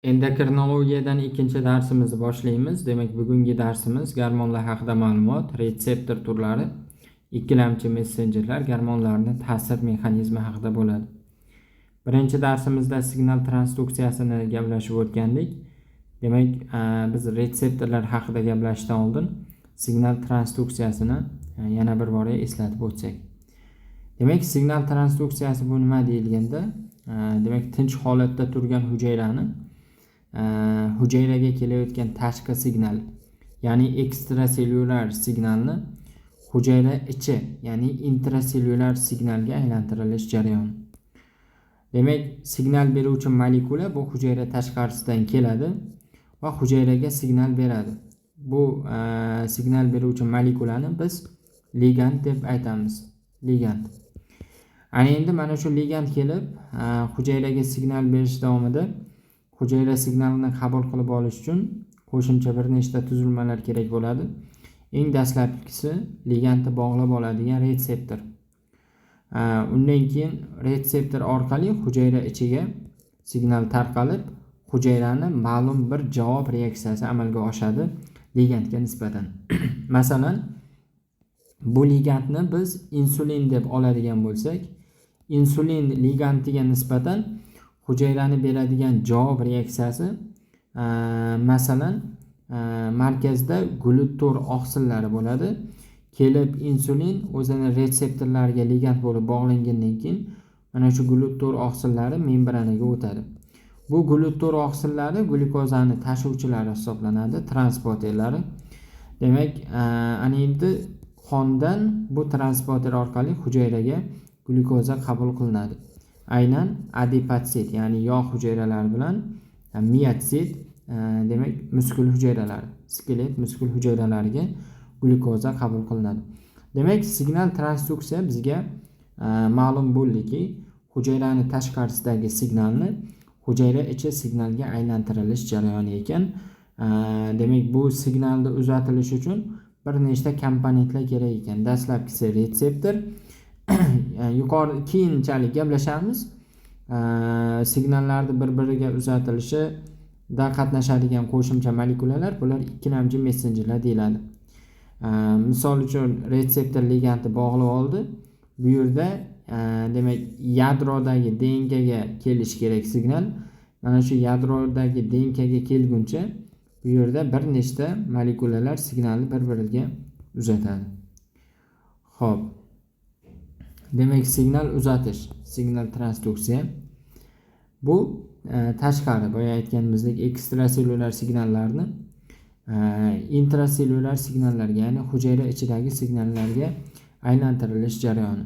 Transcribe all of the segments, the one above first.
Endokrinologiyadan ikkinchi darsimizni boshlaymiz. Demak, bugungi darsimiz gormonlar haqida ma'lumot, retseptor turlari, ikkilamchi messenjerlar, gormonlarning ta'sir mexanizmi haqida bo'ladi. Birinchi darsimizda signal transduksiyasini gaplashib o'tgandik. Demak, biz retseptorlar haqida gaplashishdan oldin signal transduksiyasini yana bir bora eslatib o'tsak. Demak, signal transduksiyasi bu nima deyilganda, demak, tinch holatda turgan hujayraga kelayotgan tashqi signal, ya'ni ekstrasellyular signalni hujayra ichi, ya'ni intrasellyular signalga aylantirilish jarayoni. Demak, signal beruvchi molekula bu hujayra tashqarisidan keladi va hujayraga signal beradi. Bu signal beruvchi molekulani biz ligand deb aytamiz. Ligand. Ana endi mana shu ligand kelib hujayraga signal berish davomida hujayra signalini qabul qilib olish uchun qo'shimcha bir nechta tuzilmalar kerak bo'ladi. Eng dastlabkisi ligandni bog'lab oladigan retseptor. Undan keyin retseptor orqali hujayra ichiga signal tarqalib, hujayrani ma'lum bir javob reaksiyasi amalga oshadi ligandga nisbatan. Masalan, bu ligandni biz insulin deb oladigan bo'lsak, insulin ligandiga nisbatan hujayrani beradigan javob reaksiyasi masalan markazda glyutor oqsillari bo'ladi. Kelib insulin o'zini retseptorlarga ligand bo'lib bog'langandan keyin mana shu glyutor oqsillari membranaga o'tadi. Bu glyutor oqsillari glyukozani tashuvchilari hisoblanadi, transporterlari. Demak, ana endi qondan bu transporter orqali hujayraga glyukoza qabul qilinadi. Aynan adipatsit, ya'ni yog' hujayralari bilan miyotsit, demak muskul hujayralar, skelet muskul hujayralariga glyukoza qabul qilinadi. Demak, signal transduksiya bizga ma'lum bo'ldiki, hujayrani tashqarisidagi signalni hujayra ichi signalga aylantirilish jarayoni ekan. Demak, bu signalni uzatilishi uchun bir nechta komponentlar kerak ekan. Dastlabkisi retseptor, yuqori keyinchalik gaplashamiz. Signallarni bir-biriga uzatilishida qatnashadigan qo'shimcha molekulalar, bular ikkilamchi messenjerlar deyiladi. Misol uchun retseptor ligandni bog'lab oldi. Bu yerda demak yadrodagi DNKga kelish kerak signal. Mana shu yadrodagi DNKga kelguncha bu yerda bir nechta molekulalar signalni bir-biriga uzatadi. Xo'p. Demak, signal uzatish, signal transduksiya bu tashqari, boya aytganimizdek ekstrasellyular signallarni intrasellyular signallarga, ya'ni hujayra ichidagi signallarga aylantirilish jarayoni.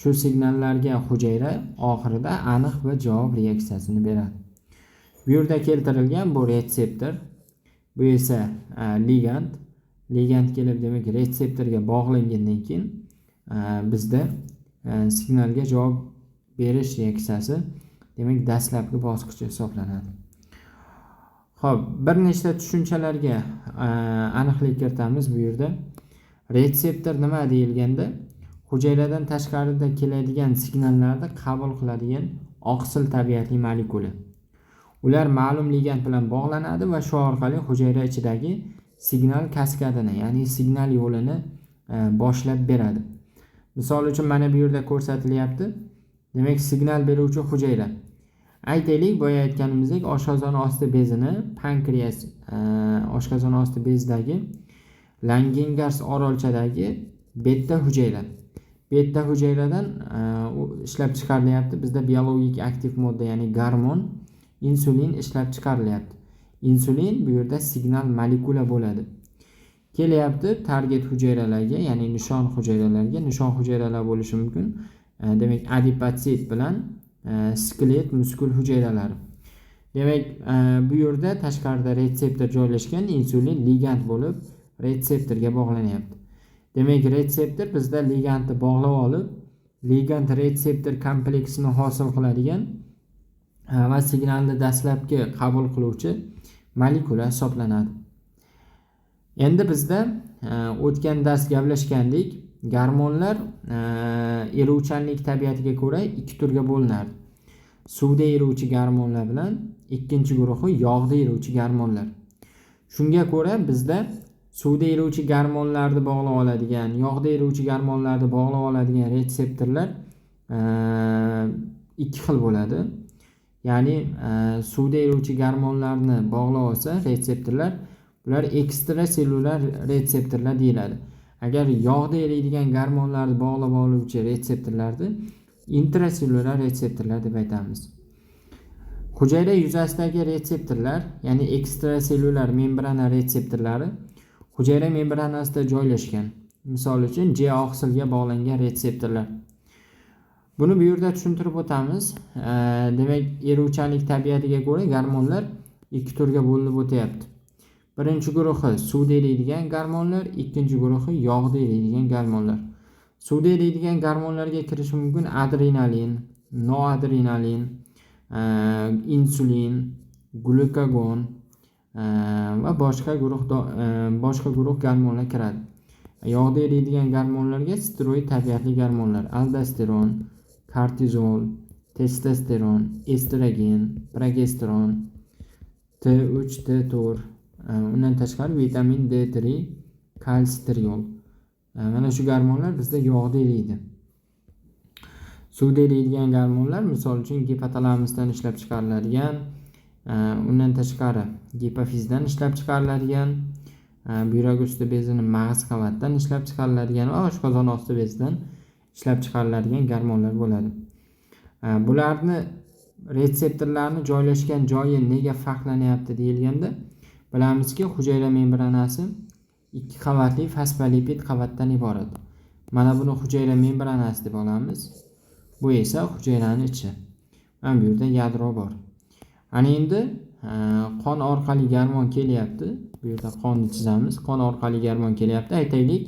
Shu signallarga hujayra oxirida aniq bir javob reaksiyasini beradi. Bu yerda keltirilgan bu retseptor, bu esa ligand. Ligand kelib demak retseptorga bog'langandan keyin bizda signalga javob berish reaksiyasi demak dastlabki bosqichi hisoblanadi. Xo'p, bir nechta tushunchalarga aniqlik kiritamiz bu yerda. Retseptor nima deyilganda, hujayradan tashqarida keladigan signallarni qabul qiladigan oqsil tabiatli molekula. Ular ma'lum ligand bilan bog'lanadi va shu orqali hujayra ichidagi signal kaskadini, ya'ni signal yo'lini boshlab beradi. Misol uchun mana bu yerda ko'rsatilyapti. Demak, signal beruvchi hujayra. Aytaylik, boya aytganimizdek, oshqozon osti bezini, pankreas oshqozon osti bezidagi Langerhans orolchadagi beta hujayra. Beta hujayradan ishlab chiqarilyapti. Bizda biologik aktiv modda, ya'ni gormon, insulin ishlab chiqarilyapti. Insulin bu yerda signal molekula bo'ladi. Kelyapti target hujayralarga, ya'ni nishon hujayralarga. Nishon hujayralar bo'lishi mumkin. Demak, adipatsit bilan skelet muskul hujayralari. Demak, bu yerda tashqarida retseptor joylashgan, insulin ligand bo'lib retseptorga bog'lanyapti. Demak, retseptor bizda ligandni bog'lab olib, ligand retseptor kompleksini hosil qiladigan va signalni dastlabki qabul qiluvchi molekula hisoblanadi. Endi bizda o'tgan dars gaplashgandik, gormonlar eruvchanlik tabiatiga ko'ra ikki turga bo'linadi. Suvda eruvchi gormonlar bilan ikkinchi guruhi yog'da eruvchi gormonlar. Shunga ko'ra bizda suvda eruvchi gormonlarni bog'lab oladigan, yog'da eruvchi gormonlarni bog'lab oladigan retseptorlar ikki xil bo'ladi. Ya'ni suvda eruvchi gormonlarni bog'lab olsa retseptorlar, bular ekstrasellyular retseptorlar deyiladi. Agar yog'da eriydigan gormonlarni bog'lab oluvchi retseptorlarni intrasellyular retseptorlar deb aytamiz. Hujayra yuzasidagi retseptorlar, ya'ni ekstrasellyular membrana retseptorlari hujayra membranasida joylashgan. Misol uchun J oqsilga bog'langan retseptorlar. Buni bu yerda tushuntirib o'tamiz. Demak, eruvchanlik tabiatiga ko'ra gormonlar ikki turga bo'linib o'tyapti. Birinchi guruhi suvda eriydigan gormonlar, ikkinchi guruhi yog'da eriydigan gormonlar. Suvda eriydigan gormonlarga kirishi mumkin adrenalin, noadrenalin, insulin, glukagon va boshqa guruh gormonlar kiradi. Yog'da eriydigan gormonlarga steroid tabiatli gormonlar, aldosteron, kortizol, testosteron, estrogen, progesteron, T3, T4, undan tashqari vitamin D3, kalsitriol. Mana shu gormonlar bizda yog'da eriydi. Suvda eriydigan gormonlar misol uchun gipotalamusdan ishlab chiqariladigan, undan tashqari gipofizdan ishlab chiqariladigan, buyrak usti bezining mag'iz qavatdan ishlab chiqariladigan va oshqozon osti bezidan ishlab chiqariladigan gormonlar bo'ladi. Bularni retseptorlarni joylashgan joyi nega farqlanyapti deyilganda, bilamizki, hujayra membranasi ikki qavatli fosfolipid qavatdan iborat. Mana buni hujayra membranasi deb olamiz. Bu esa hujayraning ichi. Mana bu yerda yadro bor. Ana endi qon orqali gormon kelyapti. Bu yerda qonni chizamiz. Qon orqali gormon kelyapti. Aytaylik,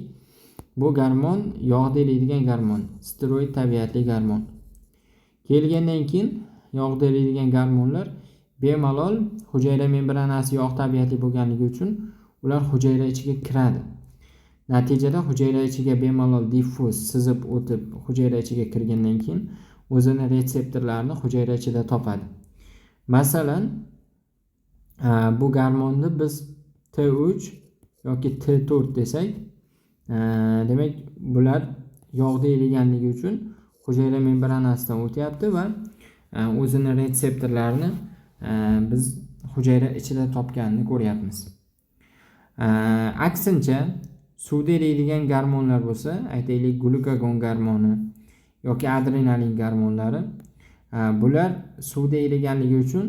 bu gormon yog'da eriydigan gormon, steroid tabiatli gormon. Kelgandan keyin yog'da eriydigan gormonlar bemalol hujayra membranasi yog' tabiatli bo'lganligi uchun ular hujayra ichiga kiradi. Natijada hujayra ichiga bemalol diffuz sizib o'tib hujayra ichiga kirgandan keyin o'zini retseptorlarini hujayra ichida topadi. Masalan, bu gormonni biz T3 yoki T4 desak, demak bular yog'da eriganligi uchun hujayra membranasidan o'tyapti va o'zini retseptorlarini biz hujayra ichida topganini ko'ryapmiz. Aksincha, suvda eriydigan gormonlar bo'lsa, aytaylik glukagon gormoni yoki adrenalin gormonlari, bular suvda eriganligi uchun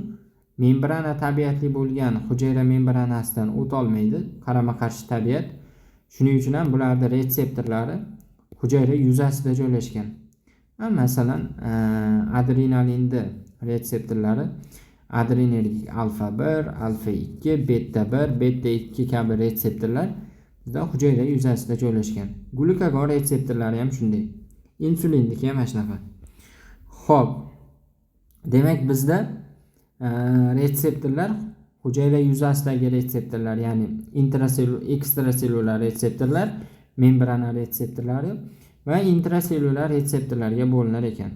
membrana tabiatli bo'lgan hujayra membranasidan o'ta olmaydi, qarama-qarshi tabiat. Shuning uchun ham bularning retseptorlari hujayra yuzasida joylashgan. Masalan, adrenalinda retseptorlari adrenergik alfa 1, alfa 2, beta 1, beta 2 kabi retseptorlar bizda hujayra yuzasida joylashgan. Glukagon retseptorlari ham shunday. Insulinniki ham shunaqa. Xo'p. Demak, bizda retseptorlar hujayra yuzasidagi retseptorlar, ya'ni ekstrasellyular retseptorlar, membrana retseptorlari va intrasellyular retseptorlarga bo'linar ekan.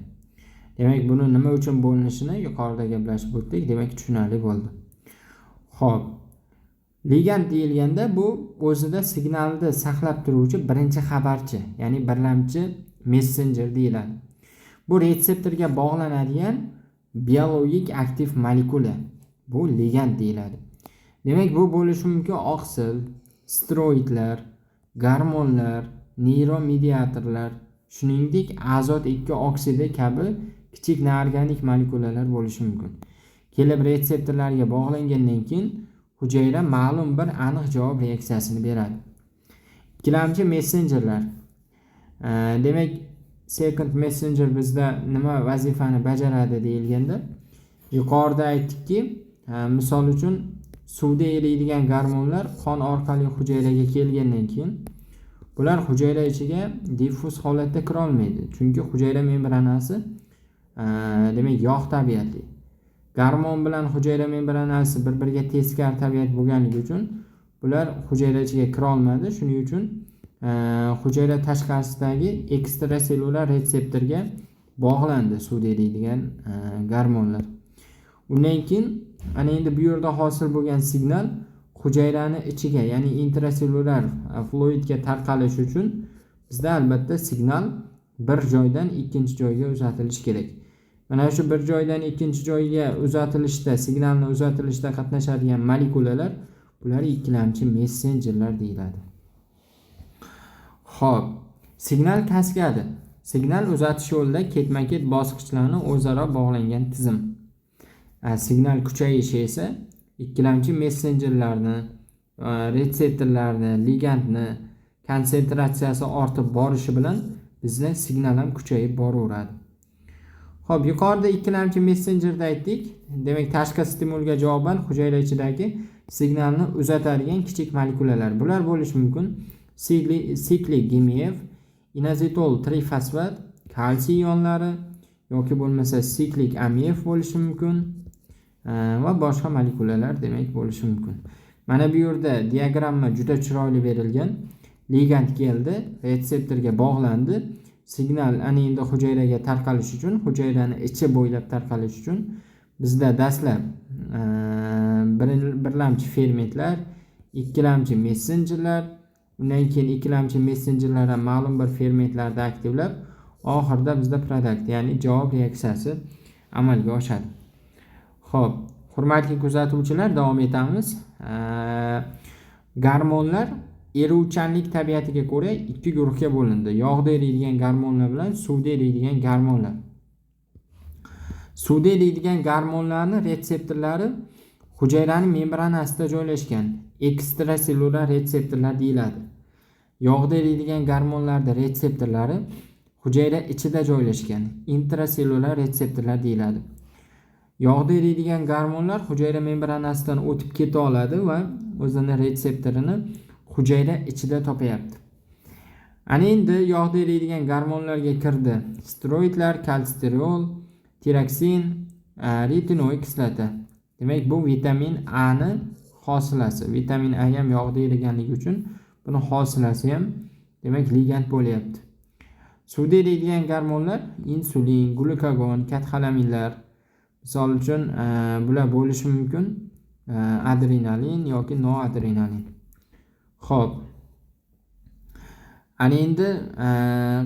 Demak, buni nima uchun bo'linishini yuqorida gaplashib o'tdik. Demak, tushunarli bo'ldi. Xo'p. Ligand deyilganda bu o'zida signalni saqlab turuvchi birinchi xabarchi, ya'ni birlamchi messenjer deyiladi. Bu retseptorga bog'lanadigan biologik aktiv molekula. Bu ligand deyiladi. Demak, bu bo'lishi mumkin oqsil, steroidlar, gormonlar, neyromediatorlar, shuningdek azot 2 oksidi kabi kichik neorganik molekulalar bo'lishi mumkin. Kelib retseptorlarga bog'langandan keyin hujayra ma'lum bir aniq javob reaksiyasini beradi. Ikkilamchi messenjerlar. Demak, second messenger bizda nima vazifani bajaradi deyilganda, yuqorida aytdikki, misol uchun suvda eriydigan gormonlar qon orqali hujayraga kelgandan keyin bular hujayra ichiga diffuz holatda kira olmaydi. Chunki hujayra membranasi demak yog' tabiatli. Gormon bilan hujayra membranasi bir-biriga teskari tabiat bo'lganligi uchun bular hujayra ichiga kira olmadi. Shuning uchun hujayra tashqarisidagi ekstrasellyular retseptorga bog'landi suvda eriydigan gormonlar. Undan keyin ana endi bu yerda hosil bo'lgan signal hujayrani ichiga, ya'ni intrasellyular fluidga tarqalishi uchun bizda albatta signal bir joydan ikkinchi joyga uzatilishi kerak. Mana shu bir joydan ikkinchi joyga uzatilishda, signalni uzatilishda qatnashadigan molekulalar, bular ikkilamchi messenjerlar deyiladi. Xo'p, signal kaskadi. Signal uzatish yo'lida ketma-ket bosqichlarni o'zaro bog'langan tizim. Signal kuchayishi esa ikkilamchi messenjerlarni, retseptorlarni, ligandni konsentratsiyasi ortib borishi bilan bizda signal ham kuchayib boraveradi. Xo'p, yuqorida ikkilamchi messenjerda aytdik. Demak, tashqi stimulga javoban hujayra ichidagi signalni uzatadigan kichik molekulalar. Bular bo'lishi mumkin: siklik GMF, inazitol trifosfat, kalsiy ionlari yoki bo'lmasa siklik AMF bo'lishi mumkin va boshqa molekulalar demak bo'lishi mumkin. Mana bu yerda diagramma juda chiroyli berilgan. Ligand keldi, retseptorga bog'landi. Signal ana endi hujayraga tarqalish uchun, hujayrani ichi bo'ylab tarqalish uchun bizda dastlab birlamchi fermentlar, ikkilamchi messenjerlar, undan keyin ikkilamchi messenjerlar ham ma'lum bir fermentlarni aktivlab, oxirida bizda produkt, ya'ni javob reaksiyasi amalga oshadi. Xo'p, hurmatli kuzatuvchilar, davom etamiz. Gormonlar eruvchanlik tabiatiga ko'ra ikki guruhga bo'lindi: yog'da eriydigan gormonlar bilan suvda eriydigan gormonlar. Suvda eriydigan gormonlarning retseptorlari hujayraning membranasida joylashgan ekstrasellyular retseptorlar deyiladi. Yog'da eriydigan gormonlarning retseptorlari hujayra ichida joylashgan intrasellyular retseptorlar deyiladi. Yog'da eriydigan gormonlar hujayra membranasidan o'tib keta oladi va o'zini retseptorini hujayra ichida topayapti. Ana endi yog'da eriydigan gormonlarga kirdi steroidlar, kalsitriol, tiroksin, retinoik kislota. Demak, bu vitamin A ni hosilasi. Vitamin A ham yog'da eriganligi uchun buni hosilasi ham demak ligand bo'lyapti. Suvda eriydigan gormonlar insulin, glukagon, katxolaminlar. Misol uchun bular bo'lishi mumkin adrenalin yoki noadrenalin. Xo'p. Ana endi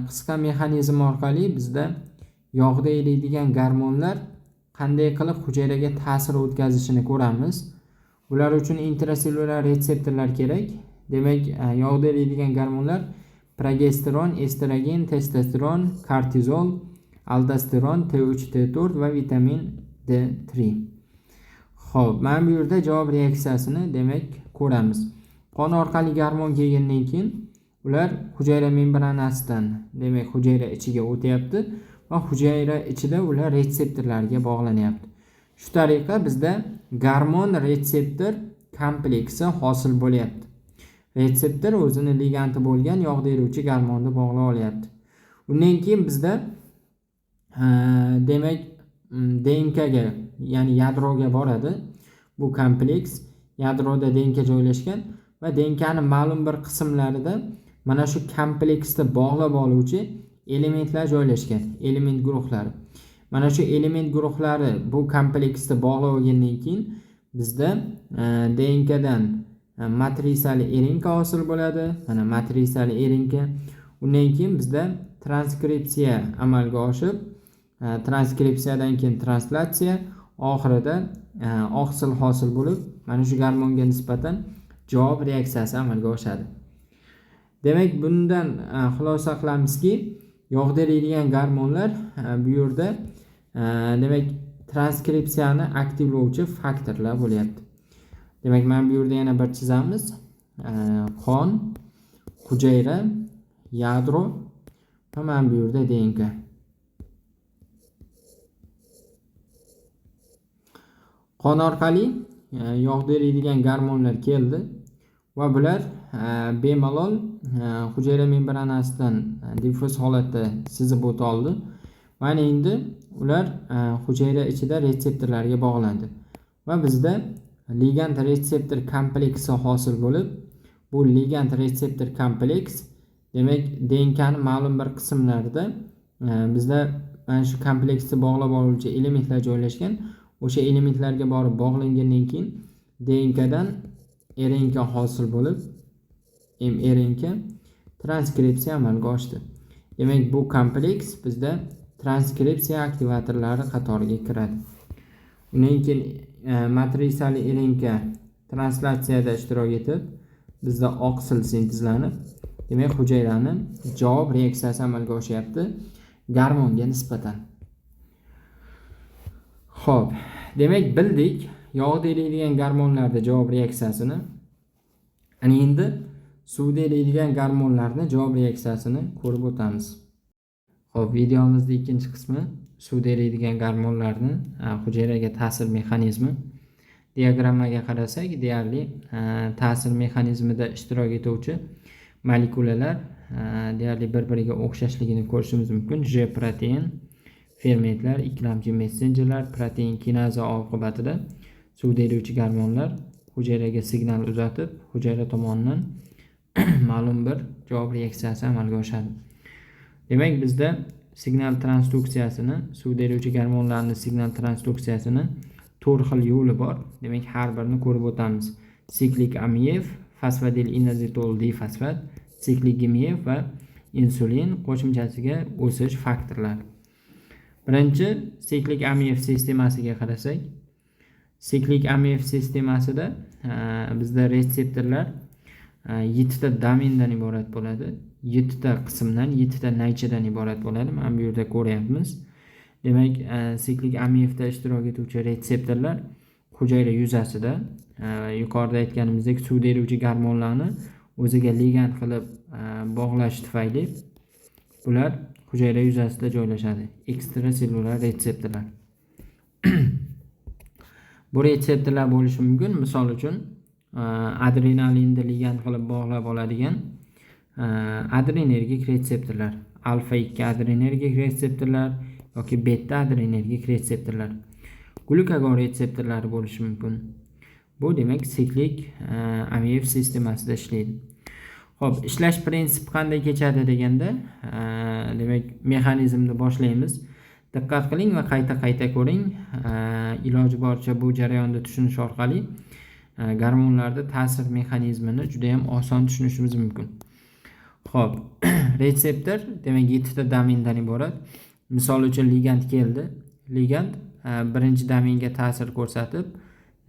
qisqa mexanizm orqali bizda yog'da eriydigan gormonlar qanday qilib hujayraga ta'sir o'tkazishini ko'ramiz. Bular uchun intrasellyular retseptorlar kerak. Demak, yog'da eriydigan gormonlar progesteron, estrogen, testosteron, kortizol, aldosteron, T3, T4 va vitamin D3. Xo'p, mana bu yerda javob reaksiyasini demak ko'ramiz. Qon orqali gormon kelgandan keyin ular hujayra membranasidan demak hujayra ichiga o'tyapti va hujayra ichida ular retseptorlarga bog'lanyapti. Shu tariqa bizda gormon retseptor kompleksi hosil bo'lyapti. Retseptor o'zini ligandi bo'lgan yog'da eruvchi gormonni bog'lab olyapti. Undan keyin bizda demak DNK ga, ya'ni yadroga boradi. Bu kompleks yadroda DNK joylashgan va DNK ning ma'lum bir qismlarida mana shu kompleksni bog'lab oluvchi elementlar joylashgan, element guruhlari. Mana shu element guruhlari bu kompleksni bog'lab olgandan keyin bizda DNK dan matrisali erinka hosil bo'ladi. Mana matrisali erinka. Undan keyin bizda transkripsiya amalga oshib, transkripsiyadan keyin translatsiya, oxirida oqsil hosil bo'lib, mana shu gormonga nisbatan javob reaksiyasi amalga oshadi. Demak, bundan xulosa qilamizki, yog'da eriydigan gormonlar bu yerda demak transkripsiyani aktivlovchi faktorlar bo'lyapti. Demak, mana bu yerda yana bir chizamiz. Qon, hujayra, yadro va mana bu yerda DNK. Qon orqali yog'da eriydigan gormonlar keldi va bular bemalol hujayra membranasidan diffuz holatda sizib o'ta oldi. Mana endi ular hujayra ichida retseptorlarga bog'landi va bizda ligand retseptor kompleksi hosil bo'lib, bu ligand retseptor kompleks demak DNK ning ma'lum bir qismlarida bizda mana shu kompleksni bog'lab oluvchi elementlar joylashgan. o'sha elementlarga borib bog'langandan keyin DNKdan RNK hosil bo'lib, mRNK transkripsiya amalga oshdi. Demak, bu kompleks bizda transkripsiya aktivatorlari qatoriga kiradi. Undan keyin matrisali RNK translyatsiyada ishtirok etib, bizda oqsil sintezlanib, demak, hujayrani javob reaksiyasi amalga oshyapti gormonga nisbatan. Xo'p, demak, bildik yog'da eriydigan gormonlarda javob reaksiyasini. Ana endi suvda eriydigan gormonlarning javob reaksiyasini ko'rib o'tamiz. Xo'p, videomizning ikkinchi qismi suvda eriydigan gormonlarning hujayraga ta'sir mexanizmi. Diagrammaga qarasak, deyarli ta'sir mexanizmida ishtirok etuvchi molekulalar deyarli bir-biriga o'xshashligini ko'rishimiz mumkin. J protein, fermentlar, ikkilamchi messenjerlar, protein kinaza oqibatida suvda eruvchi gormonlar hujayraga signal uzatib, hujayra tomonidan ma'lum bir javob reaksiyasi amalga oshadi. Demak, bizda signal transduksiyasini, suvda eruvchi gormonlarning signal transduksiyasini 4 xil yo'li bor. Demak, har birini ko'rib o'tamiz. Siklik amiev, fosfodil-inazitol difosfat, siklik gemiev va insulin qo'shimchasiga o'sish faktorlari. Birinchi siklik amiev sistemasiga qarasak, siklik amiev sistemasida bizda retseptorlar 7 ta domendan iborat bo'ladi. 7 ta qismdan, 7 ta naychadan iborat bo'ladi. Mana bu yerda ko'ryapmiz. Demak, siklik amievda ishtirok etuvchi retseptorlar hujayra yuzasida yuqorida aytganimizdek suvda eruvchi gormonlarni o'ziga ligand qilib bog'lash tufayli bular hujayra yuzasida joylashadi. Ekstrasellyular retseptorlar. Bu retseptorlar bo'lishi mumkin. Misol uchun, adrenalinni ligand qilib bog'lab oladigan adrenergik retseptorlar, alfa 2 adrenergik retseptorlar yoki beta adrenergik retseptorlar, glukagon retseptorlari bo'lishi mumkin. Bu demak siklik amiev sistemasida ishlaydi. Xo'p, ishlash prinsipi qanday kechadi deganda, demak, mexanizmni boshlaymiz. Diqqat qiling va qayta ko'ring. Iloji boricha bu jarayonni tushunish orqali gormonlarda ta'sir mexanizmini juda ham oson tushunishimiz mumkin. Xo'p, retseptor demak 7 ta domendan iborat. Misol uchun ligand keldi. Ligand birinchi domenga ta'sir ko'rsatib,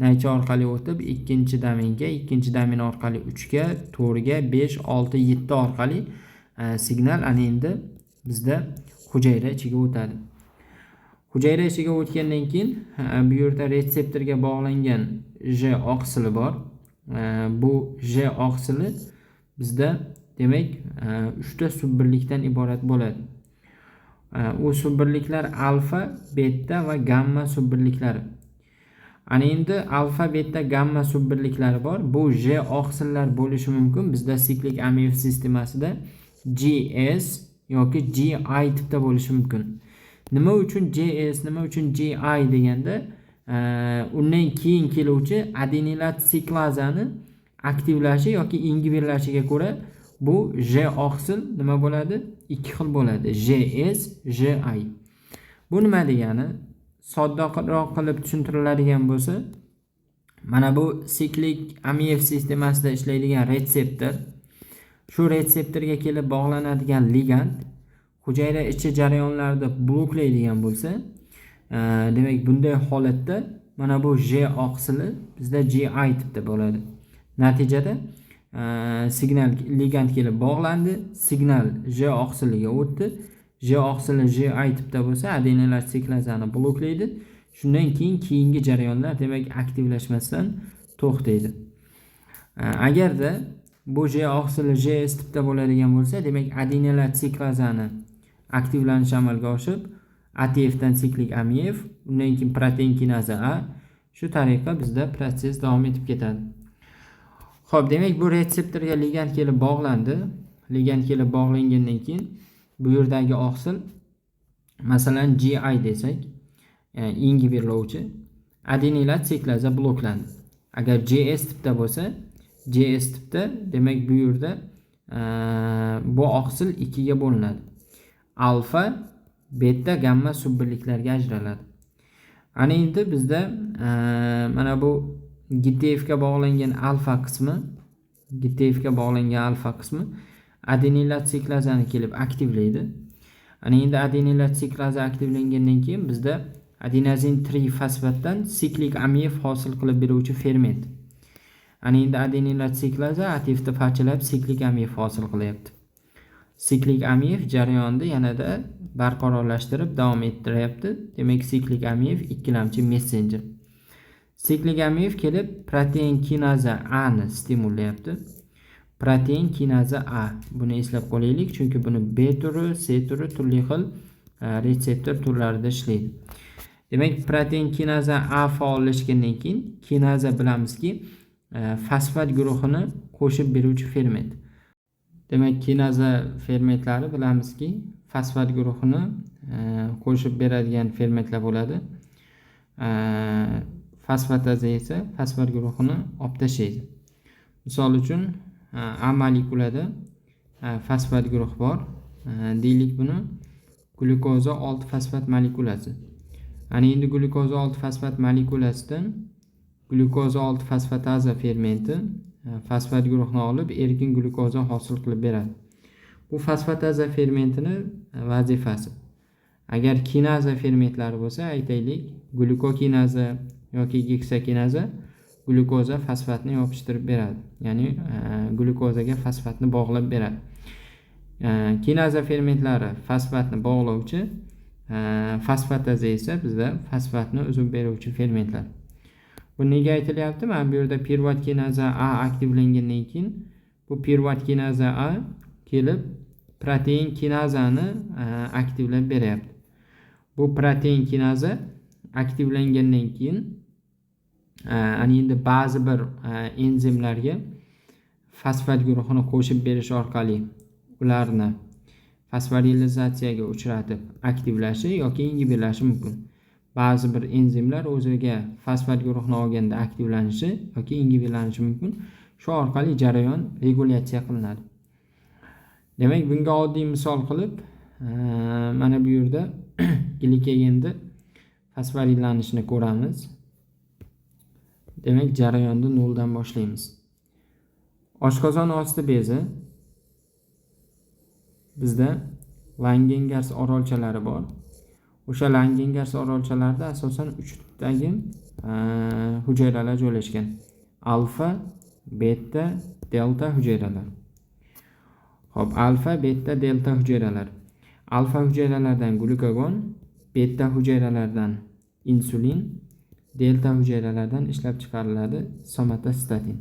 naycha orqali o'tib, ikkinchi domenga, ikkinchi domen orqali 3 ga, 4 ga, 5, 6, 7 orqali signal ana endi bizda hujayra ichiga o'tadi. Hujayra ichiga o'tgandan keyin bu yerda retseptorga bog'langan J oqsili bor. Bu J oqsili bizda demak 3 ta subbirlikdan iborat bo'ladi. U subbirliklar alfa, beta va gamma subbirliklari. Ana endi alfa, beta, gamma subbirliklari bor. Bu J oqsillar bo'lishi mumkin. Bizda siklik amiev sistemasida GS yoki GI tipda bo'lishi mumkin. Nima uchun JS, nima uchun GI deganda, undan keyin keluvchi adenilat siklazani aktivlashi yoki ingiberlashiga ko'ra bu J oqsil nima bo'ladi? 2 xil bo'ladi. JS, GI. Bu nima degani? Soddaroq qilib tushuntiriladigan bo'lsa, mana bu siklik amiev sistemasida ishlaydigan retseptor, shu retseptorga kelib bog'lanadigan ligand hujayra ichi jarayonlarida bloklaydigan bo'lsa, demak bunday holatda mana bu J oqsili bizda GI tipda bo'ladi. Natijada signal ligand kelib bog'landi, signal J oqsiliga o'tdi. J oqsili GI tipda bo'lsa, adenilar siklazani bloklaydi. Shundan keyin keyingi jarayonlar demak aktivlashmasdan to'xtaydi. Agarda bu J oqsili JS tipda bo'ladigan bo'lsa, demak adenilar siklazani aktivlanishi amalga oshib, ATF dan siklik amiev, undan keyin protein kinaza A, shu tariqa bizda proses davom etib ketadi. Xo'p, demak bu retseptorga ligand kelib bog'landi. Ligand kelib bog'langandan keyin bu yerdagi oqsil, masalan GI desak, ingiberlovchi, adenilat siklaza bloklandi. Agar JS tipda bo'lsa, JS tipda demak bu yerda bu oqsil 2 ga bo'linadi. Alfa, beta, gamma subbirliklarga ajraladi. Ana endi bizda mana bu GTFga bog'langan alfa qismi adenilat siklazani kelib aktivlaydi. Ana endi adenilat siklaza aktivlangandan keyin bizda adenozin trifosfatdan siklik amif hosil qilib beruvchi ferment. Ana endi adenilat siklaza ATFni parchalab siklik amif hosil qilyapti. Siklik amif jarayonni yanada barqarorlashtirib davom ettiryapti. Demak, siklik amif ikkilamchi messenjer. Siklik amif kelib protein kinaza A ni stimullayapti. Protein kinaza A. Buni eslab qo'yaylik, chunki buni B turi, C turi turli xil retseptor turlarida ishlaydi. Demak, protein kinaza A faollashgandan keyin kinaza bilamizki, fosfat guruhini qo'shib beruvchi ferment. Demak, kinaza fermentlari bilamizki, fosfat guruhini qo'shib beradigan fermentlar bo'ladi. Fosfataza esa fosfat guruhini olib tashlaydi. Misol uchun, A molekulada fosfat guruh bor. Deylik buni glyukoza 6 fosfat molekulasi. Ana endi glyukoza 6 fosfat molekulasidan glyukoza 6 fosfataza fermenti fosfat guruhini olib erkin glyukoza hosil qilib beradi. Bu fosfataza fermentini vazifasi. Agar kinaza fermentlari bo'lsa, aytaylik, glukokinaza yoki geksakinaza glyukoza fosfatni yopishtirib beradi. Ya'ni glyukozaga fosfatni bog'lab beradi. Kinaza fermentlari fosfatni bog'lovchi, fosfataza esa bizda fosfatni uzib beruvchi fermentlar. Bu nega aytilyapti? Mana bu yerda pirvat kinaza A aktivlangandan keyin bu pirvat kinaza A kelib protein kinazani aktivlab beryapti. Bu protein kinaza aktivlangandan keyin ana endi ba'zi bir enzimlarga fosfat guruhini qo'shib berish orqali ularni fosforilatsiyaga uchratib aktivlashi yoki ingiberlashi mumkin. Ba'zi bir enzimlar o'ziga fosfat guruhini olganda aktivlanishi yoki ingiberlanishi mumkin. Shu orqali jarayon regulyatsiya qilinadi. Demak, bunga oddiy misol qilib, mana bu yerda glikogenni fosforillanishini ko'ramiz. Demak, jarayonni noldan boshlaymiz. Oshqozon osti bezi bizda Langengas orolchalari bor. O'sha Langengas orolchalarida asosan 3 tipdagi hujayralar joylashgan. Alfa, beta, delta hujayralar. Xo'p, alfa, beta, delta hujayralar. Alfa hujayralardan glukagon, beta hujayralardan insulin, delta hujayralardan ishlab chiqariladi somatostatin.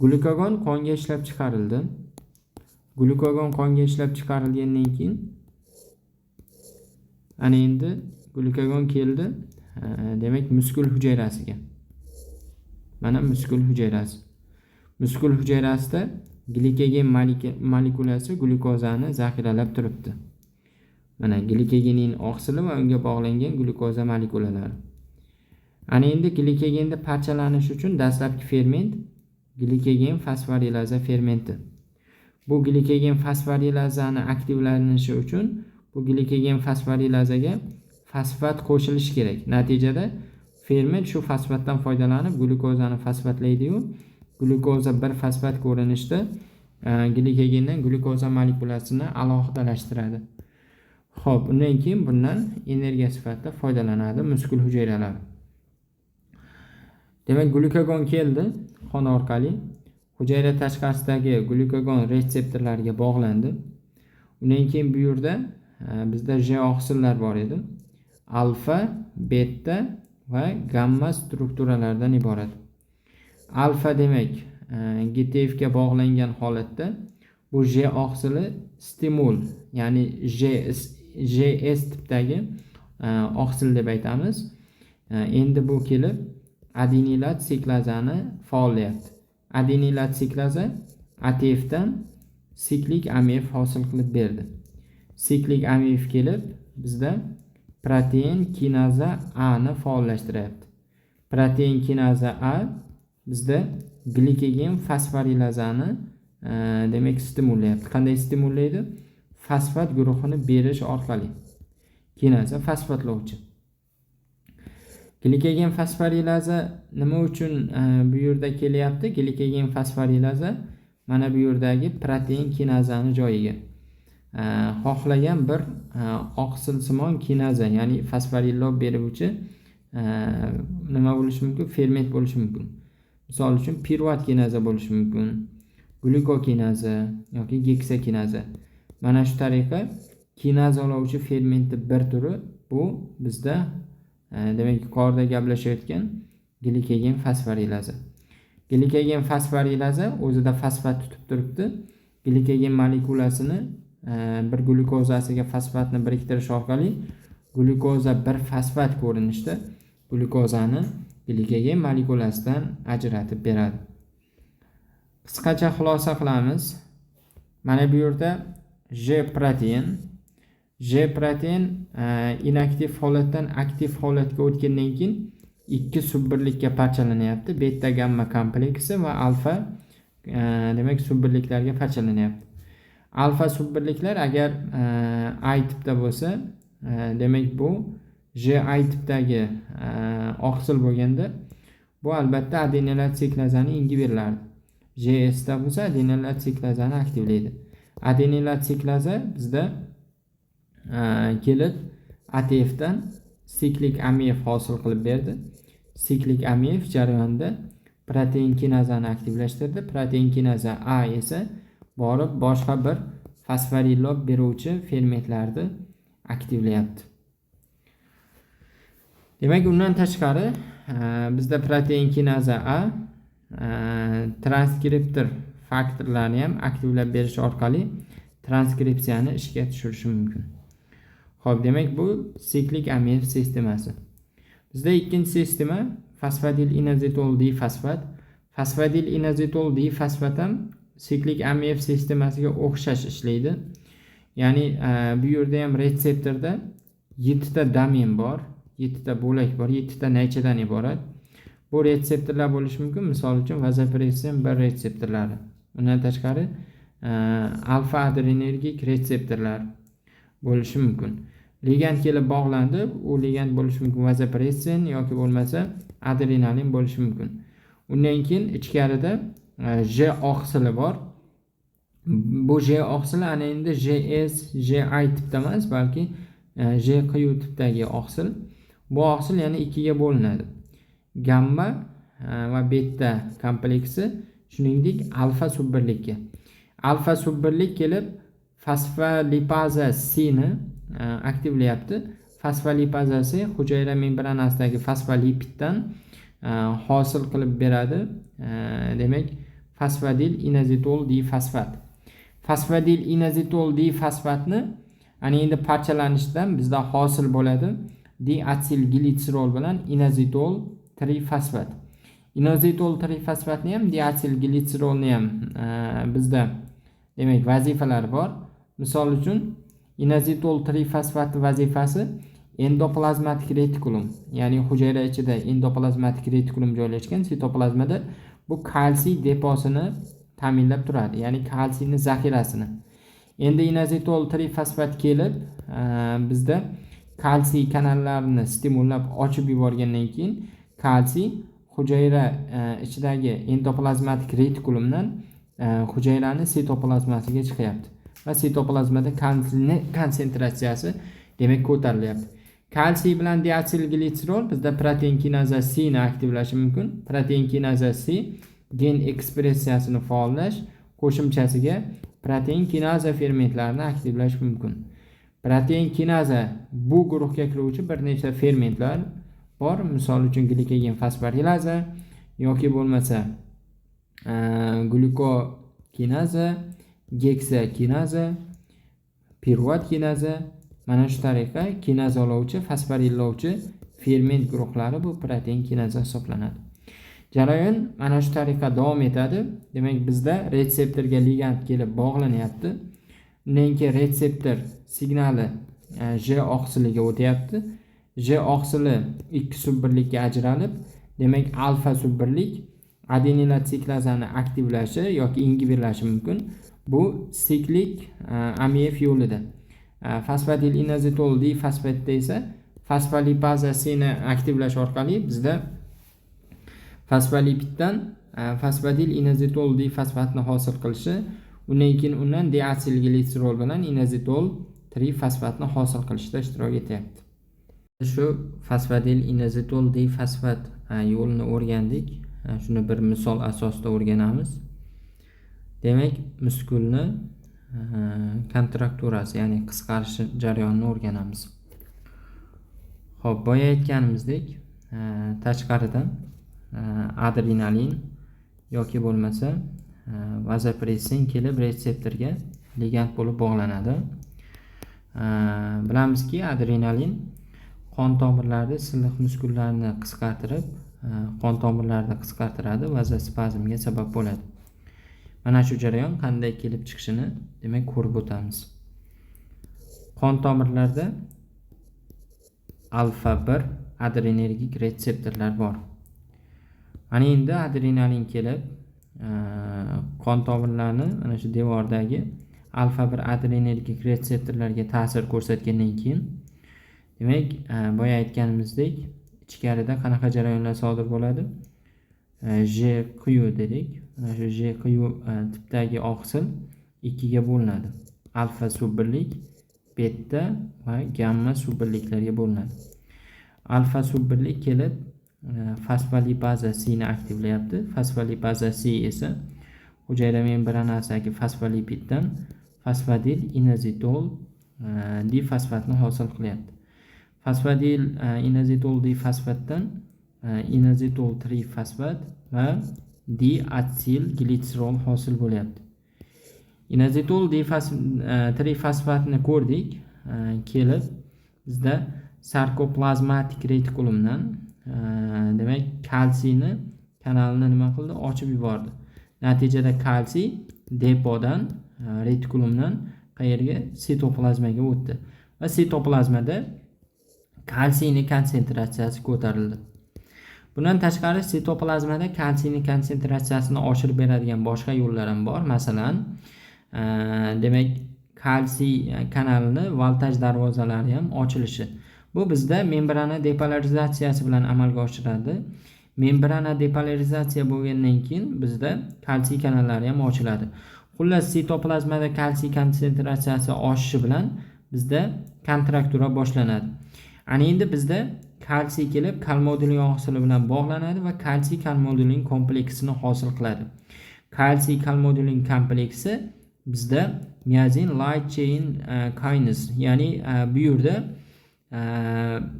Glukagon qonga ishlab chiqarildi. Glukagon qonga ishlab chiqarilgandan keyin ana endi glukagon keldi, demak muskul hujayrasiga. Mana muskul hujayrasi. Muskul hujayrasida glikogen molekulasi glyukozani zaxiralab turibdi. Mana glikogenin oqsili va unga bog'langan glyukoza molekulalari. Ana endi glikogenni parchalanish uchun dastlabki ferment glikogen fosforilaza fermenti. Bu glikogen fosforilazani aktivlanishi uchun bu glikogen fosforilazaga fosfat qo'shilishi kerak. Natijada ferment shu fosfatdan foydalanib glyukozani fosfatlaydi-yu, glyukoza bir fosfat ko'rinishda glikogendan glyukoza molekulasini alohidalashtiradi. Xo'p, undan keyin bundan energiya sifatida foydalanadi muskul hujayralar. Demak, glyukagon keldi qon orqali hujayra tashqarisidagi glyukagon retseptorlariga bog'landi. Undan keyin bu yerda bizda J oqsillar bor edi. Alfa, beta va gamma strukturalardan iborat. Alfa demak GTFga bog'langan holatda bu J oqsili stimul, ya'ni JS tipdagi oqsil deb aytamiz. Endi bu kelib adenilat siklazani faollayapti. Adenilat siklaza ATFdan siklik amif hosil qilib berdi. Siklik amif kelib bizda protein kinaza A ni faollashtiryapti. Protein kinaza A bizda glikogen fosforilazani demak stimullayapti. Qanday stimullaydi? Fosfat guruhini berish orqali. Kinaza fosfatlovchi. Glikogen fosforilaza nima uchun bu yerda kelyapti? Glikogen fosforilaza mana bu yerdagi protein kinazani joyiga xohlagan bir oqsilsimon kinaza, ya'ni fosforilob beruvchi nima bo'lishi mumkin? Ferment bo'lishi mumkin. Misol uchun piruvat kinaza bo'lishi mumkin, glukokinaza yoki geksakinaza. Mana shu tariqa kinazalovchi fermentning bir turi bu bizda demak yuqorida gaplashayotgan glikogen fosforilaza. Glikogen fosforilaza o'zida fosfat tutib turibdi. Glikogen molekulasini bir glyukozasiga fosfatni biriktirish orqali glyukoza bir fosfat ko'rinishda glyukozani glikogen molekulasidan ajratib beradi. Qisqacha xulosa qilamiz. Mana bu yerda J protein inaktiv holatdan aktiv holatga o'tgandan keyin ikki subbirlikka parchalanyapti. Beta gamma kompleksi va alfa demak subbirliklarga parchalanyapti. Alfa subbirliklar agar I tipda bo'lsa, demak bu J tipdagi oqsil bo'lganda bu albatta adenilat siklazani ingi beriladi. JS da bo'lsa adenilat siklazani aktivlaydi. Adenilat siklaza bizda kelib ATF dan siklik AMF hosil qilib berdi. Siklik AMF jarayonida protein kinazani aktivlashtirdi. Protein kinaza A esa borib boshqa bir fosforilob beruvchi fermentlarni aktivlayapti. Demak, undan tashqari bizda protein kinaza A transkriptor faktorlarni ham aktivlab berish orqali transkripsiyani ishga tushirishi mumkin. Xo'p, demak bu siklik AMF sistemasi. Bizda ikkinchi sistema fosfodil inazitol difosfat. Fosfodil inazitol difosfat ham siklik AMF sistemasiga o'xshash ishlaydi. Ya'ni bu yerda ham retseptorda 7 ta domen bor, 7 ta bo'lak bor, 7 ta naychadan iborat. Bu retseptorlar bo'lishi mumkin. Misol uchun vazopressin bir retseptorlari. Undan tashqari alfa adrenergik retseptorlar bo'lishi mumkin. Ligand kelib bog'landi, u ligand bo'lishi mumkin vazopressin yoki bo'lmasa adrenalin bo'lishi mumkin. Undan keyin ichkarida J oqsili bor. Bu J oqsili ana endi JS, JI tipda emas, balki JQ tipdagi oqsil. Bu oqsil yana ikkiga bo'linadi. Gamma va beta kompleksi, shuningdek alfa subbirlikka. Alfa subbirlik kelib fosfolipaza C ni aktivlayapti. Fosfolipaza C hujayra membranasidagi fosfolipiddan hosil qilib beradi. Demak, fosfodil inazitol difosfat. Fosfodil inazitol difosfatni ana endi parchalanishidan bizda hosil bo'ladi diatil glitserol bilan inazitol trifosfat. Inazitol trifosfatni ham diatil glitserolni ham bizda demak vazifalari bor. Misol uchun inazitol trifosfat vazifasi endoplazmatik retikulum, ya'ni hujayra ichida endoplazmatik retikulum joylashgan sitoplazmada bu kalsiy deposini ta'minlab turadi, ya'ni kalsiyni zaxirasini. Endi inazitol trifosfat kelib bizda kalsiy kanallarini stimullab ochib yuborgandan keyin kalsiy hujayra ichidagi endoplazmatik retikulumdan hujayrani sitoplazmasiga chiqyapti va sitoplazmada kalsiyning konsentratsiyasi demak ko'tarilyapti. Kalsiy bilan diatil glitserol bizda protein kinaza C ni aktivlashi mumkin. Protein kinaza C gen ekspressiyasini faollash qo'shimchasiga protein kinaza fermentlarini aktivlash mumkin. Protein kinaza bu guruhga kiruvchi bir nechta fermentlar bor. Misol uchun glikogen fosforilaza yoki bo'lmasa glukokinaza, geksakinaza, piruvat kinaza. Mana shu tariqa kinazolovchi, fosforilovchi ferment guruhlari bu protein kinaza hisoblanadi. Jarayon mana shu tariqa davom etadi. Demak, bizda retseptorga ligand kelib bog'lanyapti. Undan keyin retseptor signali J oqsiliga o'tyapti. J oqsili ikki subbirlikka ajralib, demak alfa subbirlik adenilat siklazani aktivlashi yoki ingiberlashi mumkin. Bu siklik AMF yo'lida. Fosfodil inazitol difosfatda esa fosfolipaza C'ni aktivlash orqali bizda fosfolipiddan fosfodil inozitol difosfatni hosil qilishi, undan keyin undan deasilglitserol bilan inozitol trifosfatni hosil qilishda ishtirok etyapti. Shu fosfodil inozitol difosfat yo'lini o'rgandik. Shuni bir misol asosida o'rganamiz. Demak, muskulni kontrakturasi, ya'ni qisqarish jarayonini o'rganamiz. Xo'p, boya aytganimizdek, tashqaridan adrenalin yoki bo'lmasa vazopressin kelib retseptorga ligand bo'lib bog'lanadi. Bilamizki, adrenalin qon tomirlarida silliq muskullarni qisqartirib, qon tomirlarini qisqartiradi, vazospazmga sabab bo'ladi. Mana shu jarayon qanday kelib chiqishini demak ko'rib o'tamiz. Qon tomirlarda alfa 1 adrenergik retseptorlar bor. Ana endi adrenalin kelib qon tomirlarini mana shu devordagi alfa 1 adrenergik retseptorlarga ta'sir ko'rsatgandan keyin demak, boya aytganimizdek, ichkarida qanaqa jarayonlar sodir bo'ladi? JQ dedik. Mana shu JQ tipdagi oqsil ikkiga bo'linadi. Alfa subbirlik, beta va gamma subbirliklarga bo'linadi. Alfa subbirlik kelib fosfolipaza C'ni aktivlayapti. Fosfolipaza C esa hujayra membranasidagi fosfolipiddan fosfodil inozitol difosfatni hosil qilyapti. Fosfodil inozitol difosfatdan inozitol trifosfat va deasilglitserol hosil bo'lyapti. Inozitol trifosfatni ko'rdik. Kelib bizda sarkoplazmatik retikulumdan demak kalsiyni kanalini nima qildi? Ochib yubordi. Natijada kalsiy depodan retikulumdan qayerga? Sitoplazmaga o'tdi. Va sitoplazmada kalsiyni konsentratsiyasi ko'tarildi. Bundan tashqari sitoplazmada kalsiyni konsentratsiyasini oshirib beradigan boshqa yo'llar ham bor. Masalan, demak, kalsiy kanalini voltaj darvozalari ham ochilishi. Bu bizda membrana depolarizatsiyasi bilan amalga oshiriladi. Membrana depolarizatsiya bo'lgandan keyin bizda kalsiy kanallari ham ochiladi. Xullas, sitoplazmada kalsiy konsentratsiyasi oshishi bilan bizda kontraktura boshlanadi. Ana endi bizda kalsiy kelib kalmodulin oqsili bilan bog'lanadi va kalsiy kalmodulin kompleksini hosil qiladi. Kalsiy kalmodulin kompleksi bizda miozin light chain kinase, ya'ni bu yerda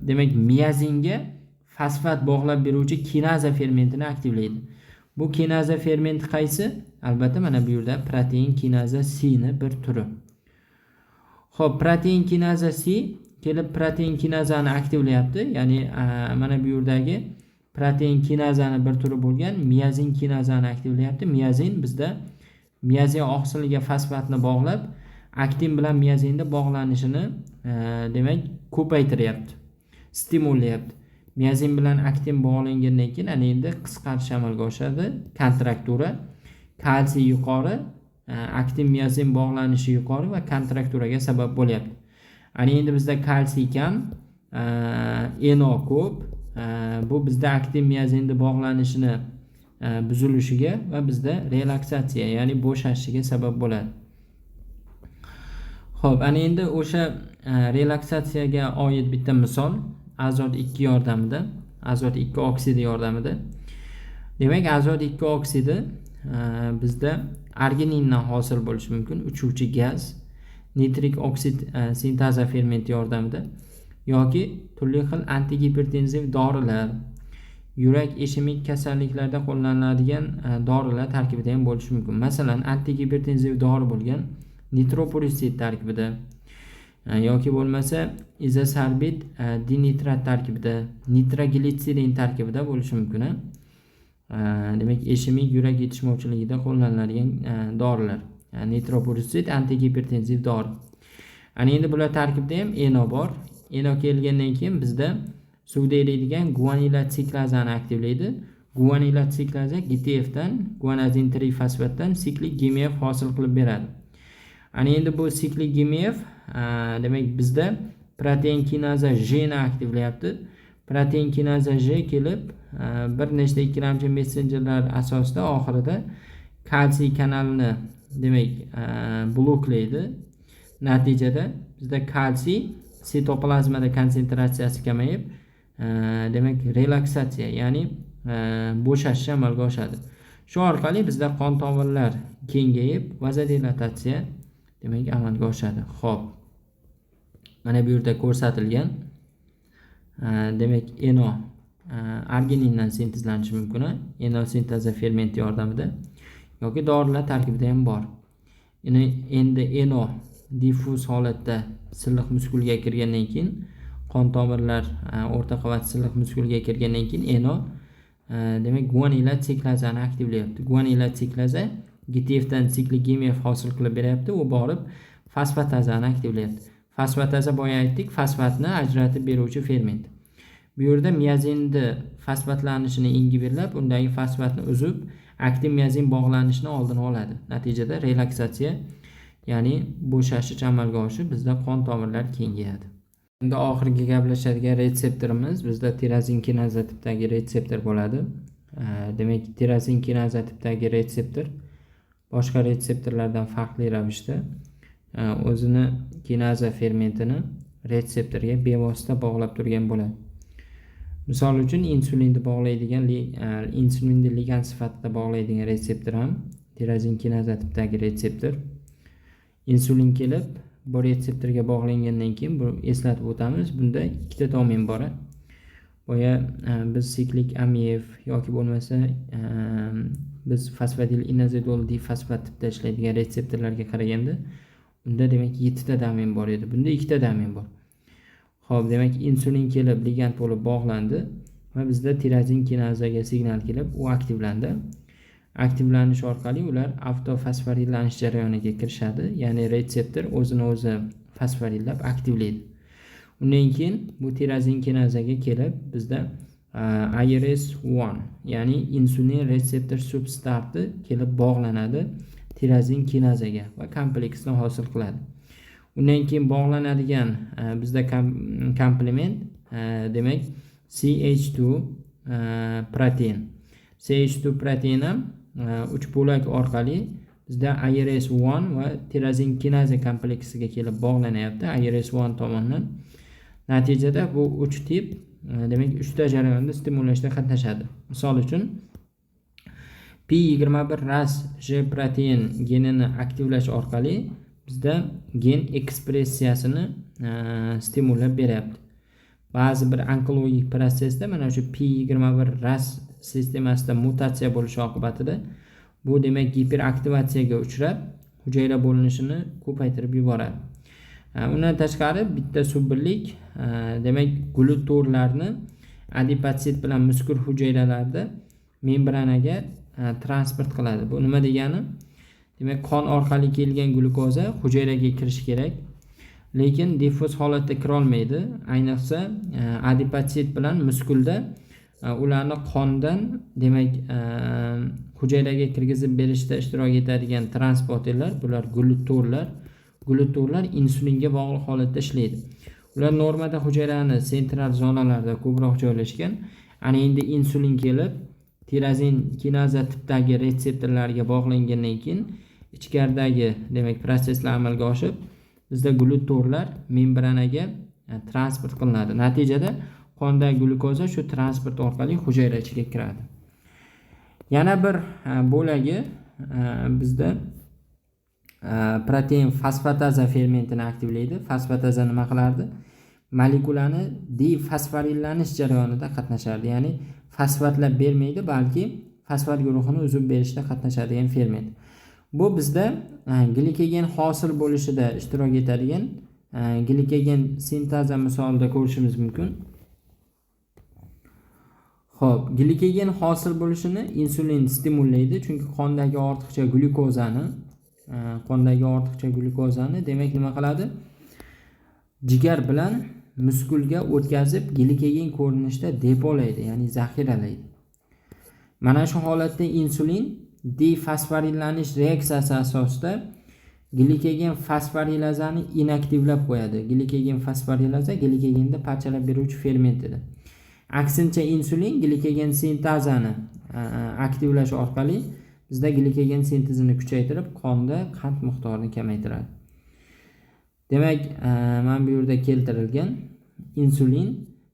demak miozinga fosfat bog'lab beruvchi kinaza fermentini aktivlaydi. Bu kinaza fermenti qaysi? Albatta mana bu yerda protein kinaza C ni bir turi. Xo'p, protein kinaza C kelib protein kinazani aktivlayapti. Ya'ni mana bu yerdagi protein kinazani bir turi bo'lgan miozin kinazani aktivlayapti. Miozin bizda miozin oqsiliga fosfatni bog'lab, aktin bilan miozinda bog'lanishini demak ko'paytiryapti, stimullayapti. Miozin bilan aktin bog'langandan keyin ana endi qisqarish amalga oshadi, kontraktura, kalsiy yuqori, aktin miozin bog'lanishi yuqori va kontrakturaga sabab bo'lyapti. Ana endi bizda kalsiy kam, NO ko'p, bu bizda aktin miozinda bog'lanishini buzilishiga va bizda relaksatsiya, ya'ni bo'shashishiga sabab bo'ladi. Xo'p, ana endi o'sha relaksatsiyaga oid bitta misol azot 2 yordamida, azot 2 oksidi yordamida. Demak, azot 2 oksidi bizda arginindan hosil bo'lishi mumkin, uchuvchi gaz, nitrik oksid sintaza fermenti yordamida yoki turli xil antigipertenziv dorilar, yurak ishemik kasalliklarda qo'llaniladigan dorilar tarkibida ham bo'lishi mumkin. Masalan, antigipertenziv dori bo'lgan nitropuristit tarkibida yoki bo'lmasa izosorbit dinitrat tarkibida, nitroglitserin tarkibida bo'lishi mumkin. Demak, ishemik yurak yetishmovchiligida qo'llaniladigan dorilar. Nitropuristit antigipertenziv dori. Ana endi bular tarkibida ham NO bor. NO kelgandan keyin bizda suvda eriydigan guanilat siklazani aktivlaydi. Guanilat siklaza GTF dan, guanazin trifosfatdan siklik GMF hosil qilib beradi. Ana endi bu siklik GMF demak bizda protein kinaza J ni aktivlayapti. Protein kinaza J kelib bir nechta ikkilamchi messenjerlar asosida oxirida kalsiy kanalini demak bloklaydi. Natijada bizda kalsiy sitoplazmada konsentratsiyasi kamayib, demak relaksatsiya, ya'ni bo'shashish amalga oshadi. Shu orqali bizda qon tomirlar kengayib, vazodilatatsiya demak amalga oshadi. Xo'p. Mana bu yerda ko'rsatilgan demak eno arginindan sintezlanishi mumkin. Eno sinteza fermenti yordamida yoki dorilar tarkibida ham bor. Endi eno diffuz holatda silliq muskulga kirgandan keyin qon tomirlar o'rta qavat silliq muskulga kirgandan keyin eno demak guanilat siklazani aktivlayapti. Guanilat siklaza GTFdan sikligemiya hosil qilib beryapti. U borib fosfatazani aktivlayapti. Fosfataza boya aytdik, fosfatni ajratib beruvchi ferment. Bu yerda miyazinni fosfatlanishini ingiberlab, undagi fosfatni uzib, aktiv miyazin bog'lanishini oldini oladi. Natijada relaksatsiya, ya'ni bo'shashish amalga oshib, bizda qon tomirlar kengayadi. Endi oxirgi gaplashadigan retseptorimiz bizda tirozin kinaza tipdagi retseptor bo'ladi. Demak, tirozin kinaza tipdagi retseptor boshqa retseptorlardan farqli ravishda o'zini kinaza fermentini retseptorga bevosita bog'lab turgan bo'ladi. Misol uchun insulinni bog'laydigan insulinni ligand sifatida bog'laydigan retseptor ham tirozin kinaza tipdagi retseptor. Insulin kelib bu retseptorga bog'langandan keyin bu eslatib o'tamiz. Bunda ikkita domen bor. Boya biz siklik amif yoki bo'lmasa biz fosfodil inazidol difosfat tipda ishlaydigan retseptorlarga qaraganda unda demak 7 ta domen bor edi. Bunda 2 ta domen bor. Xo'p, demak insulin kelib ligand bo'lib bog'landi va bizda tirozin kinazaga signal kelib u aktivlandi. Aktivlanish orqali ular avtofosforillanish jarayoniga kirishadi, ya'ni retseptor o'zini o'zi fosforillab aktivlaydi. Undan keyin bu tirozin kinazaga kelib bizda IRS1, ya'ni insulin reseptor substrati kelib bog'lanadi tirozin kinazaga va kompleksni hosil qiladi. Undan keyin bog'lanadigan bizda komplement demak CH2 protein. CH2 protein ham 3 bo'lak orqali bizda IRS1 va tirozin kinaza kompleksiga kelib bog'lanyapti IRS1 tomonidan. Natijada bu 3 tip demak 3 ta jarayonda stimulashda qatnashadi. Misol uchun P21 ras G protein genini aktivlash orqali bizda gen ekspressiyasini stimullab beryapti. Ba'zi bir onkologik prosesda mana shu P21 ras sistemasida mutatsiya bo'lishi oqibatida bu demak giperaktivatsiyaga uchrab hujayra bo'linishini ko'paytirib yuboradi. Undan tashqari bitta subbirlik demak glutorlarni adipotsit bilan muskul hujayralarda membranaga transport qiladi. Bu nima degani? Demak qon orqali kelgan glukoza hujayraga kirishi kerak, lekin diffuz holatda kira olmaydi. Ayniqsa adipotsit bilan muskulda ularni qondan demak hujayraga kirgizib berishda ishtirok etadigan transporterlar, bular glutorlar insulinga bog'liq holatda ishlaydi. Ular normada hujayrani sentral zonalarda ko'proq joylashgan. Ana endi insulin kelib tirozin kinaza tipdagi retseptorlarga bog'langandan keyin ichkaridagi demak proseslar amalga oshib bizda glutorlar membranaga transport qilinadi. Natijada qondagi glukoza shu transport orqali hujayra ichiga kiradi. Yana bir bo'lagi bizda protein fosfataza fermentini aktivlaydi. Fosfataza nima qilardi? Molekulani difosforillanish jarayonida qatnashardi. Ya'ni fosfatlab bermaydi, balki fosfat guruhini uzib berishda qatnashadigan ferment. Bu bizda glikogen hosil bo'lishida ishtirok etadigan glikogen sinteza misolida ko'rishimiz mumkin. Xo'p, glikogen hosil bo'lishini insulin stimullaydi, chunki qondagi ortiqcha glukozani demak nima qiladi? Jigar bilan muskulga o'tkazib glikogen ko'rinishda depolaydi, ya'ni zaxiralaydi. Mana shu holatda insulin difosforillanish reaksiyasi asosida glikogen fosforilazani inaktivlab qo'yadi. Glikogen fosforilaza glikogenni parchalab beruvchi ferment edi. Aksincha insulin glikogen sintezini aktivlash orqali bizda glikogen sintezini kuchaytirib, qonda qand miqdorini kamaytiradi. Demak, mana bu yerda keltirilgan insulin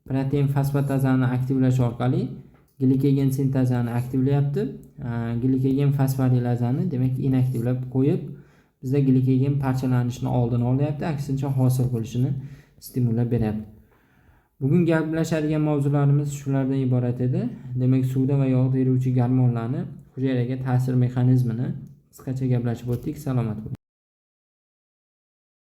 protein fosfatazani aktivlash orqali glikogen sintezini aktivlayapti. Glikogen fosforilazani demak inaktivlab qo'yib, bizda glikogen parchalanishini oldini olyapti, aksincha hosil bo'lishini stimullab beryapti. Bugun gaplashadigan mavzularimiz shulardan iborat edi. Demak, suvda va yog'da eruvchi gormonlarni hujayraga ta'sir mexanizmini qisqacha gaplashib o'tdik. Salomat bo'ling.